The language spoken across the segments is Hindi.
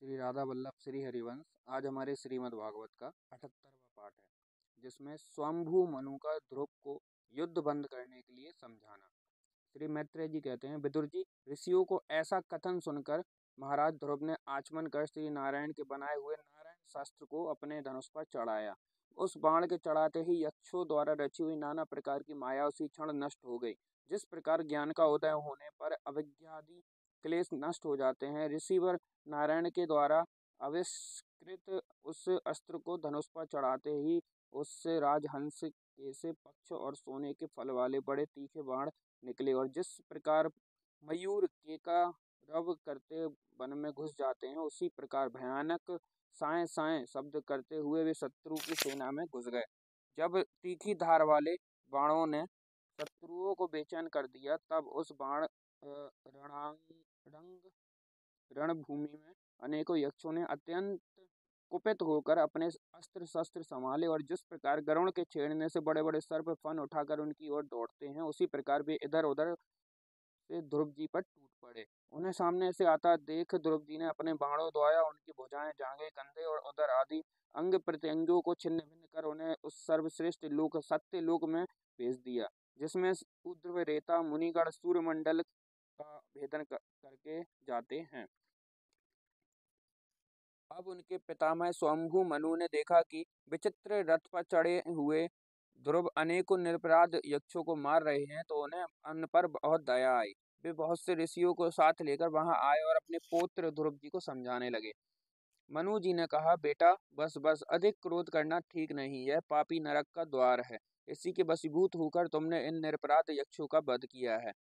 श्री राधा वल्लभ श्री हरिवंश। आज हमारे श्रीमद् भागवत का 78वां पाठ है, जिसमें स्वयंभू मनु का ध्रुव को युद्ध बंद करने के लिए समझाना। श्री मैत्रेय जी कहते हैं, विदुर जी, ऋषियों को ऐसा कथन सुनकर महाराज ध्रुव ने आचमन कर श्री नारायण के बनाए हुए नारायण शास्त्र को अपने धनुष पर चढ़ाया। उस बाण के चढ़ाते ही यक्षों द्वारा रची हुई नाना प्रकार की माया उसी क्षण नष्ट हो गई। जिस प्रकार ज्ञान का उदय होने पर अविद्यादि क्लेश नष्ट हो जाते हैं, ऋषिवर नारायण के द्वारा आविष्कृत उस अस्त्र को धनुष पर चढ़ाते ही उससे राजहंस के पक्ष और सोने के फल वाले बड़े तीखे बाण निकले, और जिस प्रकार मयूर केका रव करते वन में घुस जाते हैं, उसी प्रकार भयानक साए साए शब्द करते हुए वे शत्रु की सेना में घुस गए। जब तीखी धार वाले बाणों ने शत्रुओं को बेचैन कर दिया, तब उस बाण रणांगण रणभूमि में अनेकों यक्षों ने अत्यंत कुपित होकर अपने अस्त्र शस्त्र संभाले, और जिस प्रकार गरुड़ के छेड़ने से बड़े बड़े सर्प फन उठाकर उनकी ओर दौड़ते हैं, उसी प्रकार वे इधर उधर से ध्रुव जी पर टूट पड़े। उन्हें सामने से आता देख ध्रुव जी ने अपने बाणों द्वारा उनकी भुजाएं, जांघें, कंधे और उदर आदि अंग प्रत्यंगों को छिन्न भिन्न कर उन्हें उस सर्वश्रेष्ठ लोक सत्य लोक में भेज दिया, जिसमें ऊर्ध्व रेता मुनिगण सूर्यमंडल का भेदन करके जाते हैं। अब उनके पितामह स्वयंभू मनु ने देखा कि विचित्र रथ पर चढ़े हुए ध्रुव अनेकों निरपराध यक्षों को मार रहे हैं, तो उन्हें उन पर बहुत दया आई। वे बहुत से ऋषियों को साथ लेकर वहां आए और अपने पौत्र ध्रुव जी को समझाने लगे। मनु जी ने कहा, बेटा बस बस, अधिक क्रोध करना ठीक नहीं। यह पापी नरक का द्वार है। इसी के वशीभूत होकर तुमने इन निरपराध यक्षों का वध किया है।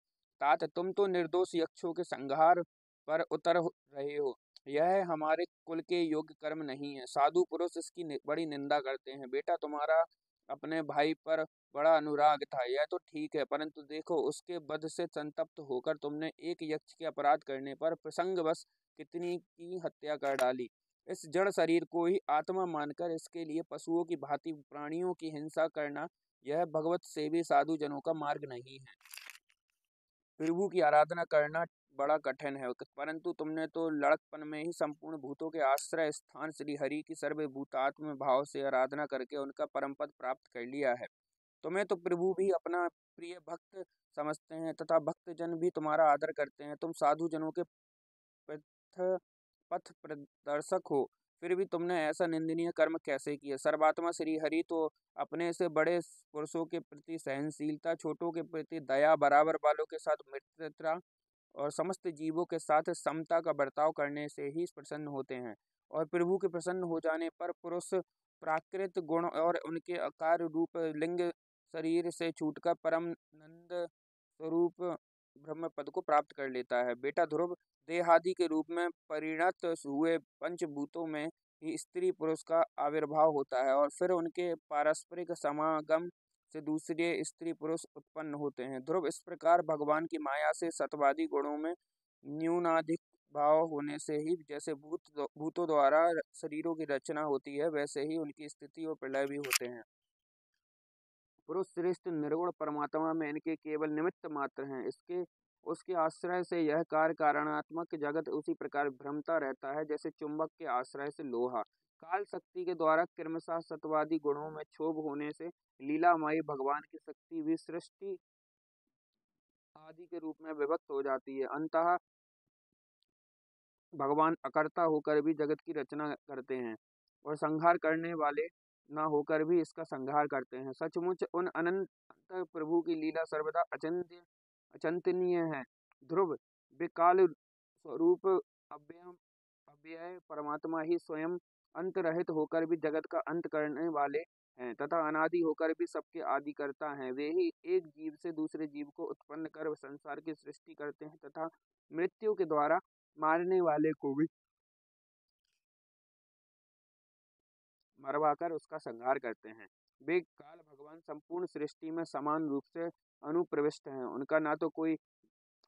तात तुम तो निर्दोष यक्षों के संहार पर उतर रहे हो। यह हमारे कुल के योग्य कर्म नहीं है। साधु पुरुष इसकी बड़ी निंदा करते हैं। बेटा, तुम्हारा अपने भाई पर बड़ा अनुराग था, यह तो ठीक है, परंतु देखो, उसके वध से संतप्त होकर तुमने एक यक्ष के अपराध करने पर प्रसंगवश कितनी की हत्या कर डाली। इस जड़ शरीर को ही आत्मा मानकर इसके लिए पशुओं की भांति प्राणियों की हिंसा करना, यह भगवत सेवी साधु जनों का मार्ग नहीं है। प्रभु की आराधना करना बड़ा कठिन है, परंतु तुमने तो लड़कपन में ही संपूर्ण भूतों के आश्रय स्थान श्री हरि की सर्वभूतात्म भाव से आराधना करके उनका परम पद प्राप्त कर लिया है। तुम्हें तो प्रभु भी अपना प्रिय भक्त समझते हैं तथा भक्तजन भी तुम्हारा आदर करते हैं। तुम साधु जनों के पथ पथ प्रदर्शक हो, फिर भी तुमने ऐसा निंदनीय कर्म कैसे किया। सर्वात्मा श्री हरि तो अपने से बड़े पुरुषों के प्रति सहनशीलता, छोटों के प्रति दया, बराबर वालों के साथ मित्रता और समस्त जीवों के साथ समता का बर्ताव करने से ही प्रसन्न होते हैं। और प्रभु के प्रसन्न हो जाने पर पुरुष प्राकृत गुण और उनके आकार रूप लिंग शरीर से छूटकर परम नंद स्वरूप ब्रह्म पद को प्राप्त कर लेता है। बेटा ध्रुव, देहादि के रूप में परिणत हुए पंचभूतों में ही स्त्री पुरुष का आविर्भाव होता है, और फिर उनके पारस्परिक समागम से दूसरे स्त्री पुरुष उत्पन्न होते हैं। ध्रुव, इस प्रकार भगवान की माया से सत्वादी गुणों में न्यूनाधिक भाव होने से ही जैसे भूतों द्वारा शरीरों की रचना होती है, वैसे ही उनकी स्थिति और प्रलय भी होते हैं। पुरुष श्रेष्ठ निर्गुण परमात्मा में इनके केवल निमित्त मात्र हैं। इसके उसके आश्रय से यह कार्य कारणात्मक जगत उसी प्रकार भ्रमता रहता है, जैसे चुंबक के आश्रय से लोहा। काल शक्ति के द्वारा क्रमशः सत्वादी गुणों में क्षोभ होने से लीलामयी भगवान की शक्ति भी सृष्टि आदि के रूप में विभक्त हो जाती है। अंततः भगवान अकर्ता होकर भी जगत की रचना करते हैं, और संहार करने वाले न होकर भी इसका संहार करते हैं। सचमुच उन अनंत प्रभु की लीला सर्वदा अचिंतनीय है। ध्रुव, विकाल स्वरूप अव्यय परमात्मा ही स्वयं अंत रहित होकर भी जगत का अंत करने वाले हैं, तथा अनादि होकर भी सबके आदि करता हैं। वे ही एक जीव से दूसरे जीव को उत्पन्न कर संसार की सृष्टि करते हैं, तथा मृत्यु के द्वारा मारने वाले को भी मरवाकर उसका संहार करते हैं। वे काल भगवान संपूर्ण सृष्टि में समान रूप से अनुप्रविष्ट हैं। उनका ना तो कोई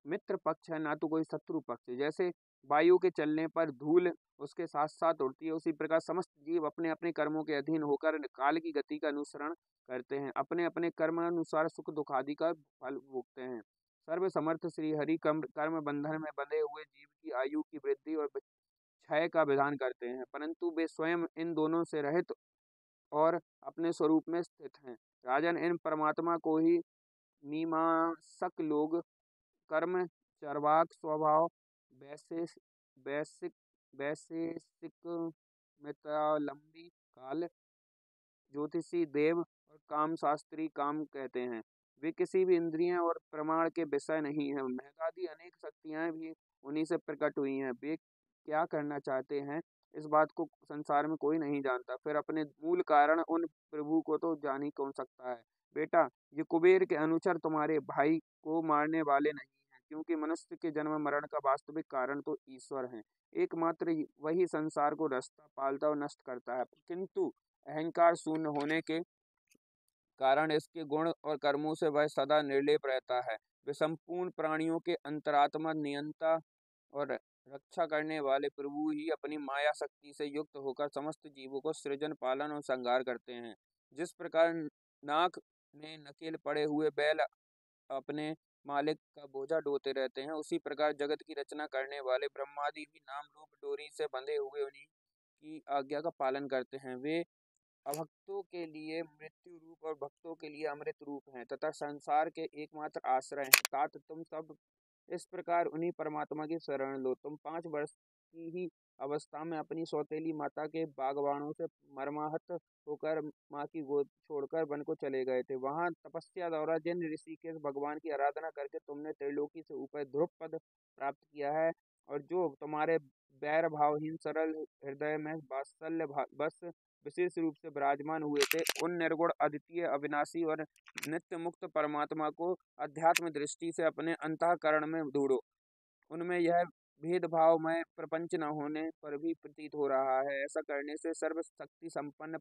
मित्र पक्ष है, ना तो कोई शत्रु पक्ष है। जैसे वायु के चलने पर धूल उसके साथ साथ उड़ती है, उसी प्रकार समस्त जीव अपने अपने कर्मों के अधीन होकर काल की गति का अनुसरण करते हैं। अपने अपने कर्म अनुसार सुख दुख आदि का फल भोगते हैं। सर्व समर्थ श्री हरि कर्म बंधन में बंधे हुए जीव की आयु की वृद्धि और क्षय का विधान करते हैं, परंतु वे स्वयं इन दोनों से रहित और अपने स्वरूप में स्थित हैं। राजन, इन परमात्मा को ही मीमांसक लोग कर्म, चरवाक स्वभाव, वैशेष वैशिक वैशेषिक मितालंबी काल, ज्योतिषी देव और काम शास्त्री काम कहते हैं। वे किसी भी इंद्रियों और प्रमाण के विषय नहीं हैं। मेघादि अनेक शक्तियाँ भी उन्हीं से प्रकट हुई हैं। वे क्या करना चाहते हैं, इस बात को संसार में कोई नहीं जानता। फिर अपने मूल कारण उन प्रभु को तो जान ही कौन सकता है। बेटा, ये कुबेर के अनुचर तुम्हारे भाई को मारने वाले नहीं हैं, क्योंकि मनुष्य के जन्म मरण का वास्तविक कारण तो ईश्वर है। एकमात्र वही संसार को रचता, पालता और नष्ट करता है, किंतु अहंकार शून्य होने के कारण इसके गुण और कर्मों से वह सदा निर्लेप रहता है। वे संपूर्ण प्राणियों के अंतरात्मा, नियंता और रक्षा करने वाले प्रभु ही अपनी माया शक्ति से युक्त होकर समस्त जीवों को सृजन, पालन और संहार करते हैं। जिस प्रकार नाक में नकेल पड़े हुए बैल अपने मालिक का बोझा ढोते रहते हैं, उसी प्रकार जगत की रचना करने वाले ब्रह्मादि भी नाम रूप डोरी से बंधे हुए उन्हीं की आज्ञा का पालन करते हैं। वे अभक्तों के लिए मृत्यु रूप और भक्तों के लिए अमृत रूप हैं तथा संसार के एकमात्र आश्रय हैं। तात तुम सब इस प्रकार उन्हीं परमात्मा की शरण लो। तुम 5 वर्ष की ही अवस्था में अपनी सौतेली माता के बागवानों से मर्माहत होकर माँ की गोद छोड़कर वन को चले गए थे। वहाँ तपस्या द्वारा जिन ऋषिकेश भगवान की आराधना करके तुमने त्रिलोकी से ऊपर ध्रुव पद प्राप्त किया है, और जो तुम्हारे बैर भावहीन सरल हृदय में वात्सल्य बस विशेष रूप से विराजमान हुए थे, उन निर्गुण, अद्वितीय, अविनाशी और नित्य मुक्त परमात्मा को अध्यात्म दृष्टि से अपने अंतःकरण में ढूंढो। उनमें यह भेदभावमय प्रपंच न होने पर भी प्रतीत हो रहा है। ऐसा करने से सर्वशक्ति संपन्न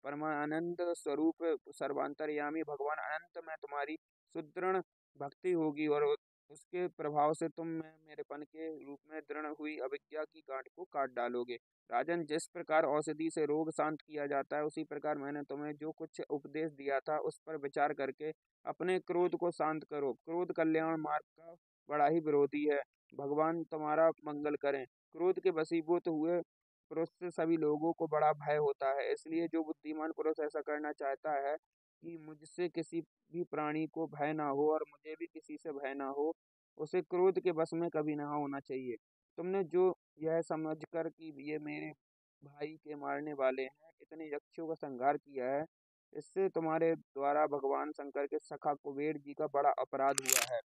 परमानंद स्वरूप सर्वांतर्यामी भगवान अनंत में तुम्हारी सुदृढ़ भक्ति होगी, और उसके प्रभाव से तुम में मेरेपन के रूप में दृढ़ हुई अविद्या की गांठ को काट डालोगे। राजन, जिस प्रकार औषधि से रोग शांत किया जाता है, उसी प्रकार मैंने तुम्हें जो कुछ उपदेश दिया था उस पर विचार करके अपने क्रोध को शांत करो। क्रोध कल्याण मार्ग का बड़ा ही विरोधी है। भगवान तुम्हारा मंगल करें। क्रोध के वशीभूत हुए पुरुष से सभी लोगों को बड़ा भय होता है। इसलिए जो बुद्धिमान पुरुष ऐसा करना चाहता है कि मुझसे किसी भी प्राणी को भय ना हो और मुझे भी किसी से भय ना हो, उसे क्रोध के वश में कभी ना होना चाहिए। तुमने जो यह समझकर कि ये मेरे भाई के मारने वाले हैं, इतने यक्षों का संहार किया है, इससे तुम्हारे द्वारा भगवान शंकर के सखा कुबेर जी का बड़ा अपराध हुआ है।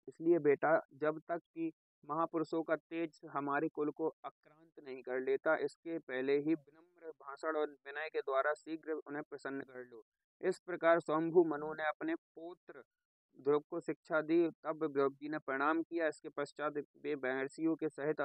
इसलिए बेटा, जब तक कि महापुरुषों का तेज हमारे कुल को आक्रांत नहीं कर लेता, इसके पहले ही विनम्र भाषण और विनय के द्वारा शीघ्र उन्हें प्रसन्न कर लो। इस प्रकार स्वयंभू मनु ने अपने पौत्र ध्रुव को शिक्षा दी। तब ध्रुव जी ने प्रणाम किया। इसके पश्चात वे महर्षियों के सहित